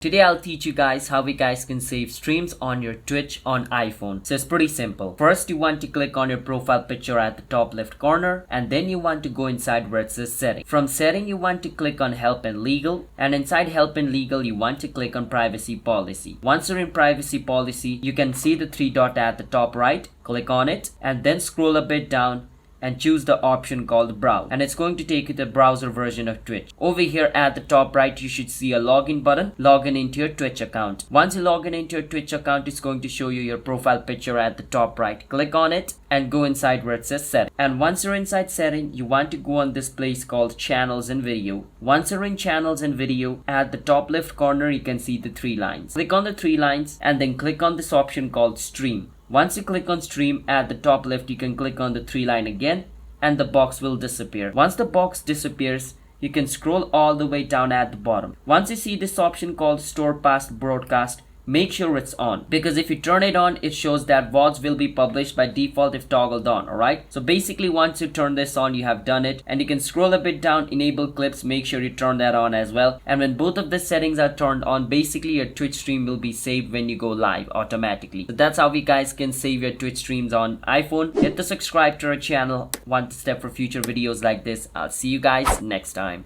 Today I'll teach you guys how you guys can save streams on your Twitch on iPhone. So it's pretty simple. First you want to click on your profile picture at the top left corner, and then you want to go inside where it says setting. From setting you want to click on help and legal, and inside help and legal you want to click on privacy policy. Once you're in privacy policy, you can see the three dot at the top right. Click on it and then scroll a bit down and choose the option called browse, and it's going to take you to the browser version of Twitch. Over here at the top right you should see a login button. Log in into your Twitch account. Once you log in into your Twitch account, it's going to show you your profile picture at the top right. Click on it and go inside where it says setting. And once you're inside setting, you want to go on this place called channels and video. Once you're in channels and video, at the top left corner you can see the three lines. Click on the three lines and then click on this option called stream. Once you click on stream, at the top left you can click on the three line again and the box will disappear. Once the box disappears, you can scroll all the way down at the bottom. Once you see this option called store past broadcast, make sure it's on, because if you turn it on it shows that VODs will be published by default if toggled on. Alright, so basically once you turn this on you have done it, and you can scroll a bit down, enable clips, make sure you turn that on as well. And when both of the settings are turned on, basically your Twitch stream will be saved when you go live automatically. So that's how you guys can save your Twitch streams on iPhone. Hit the subscribe to our channel, want to step for future videos like this. I'll see you guys next time.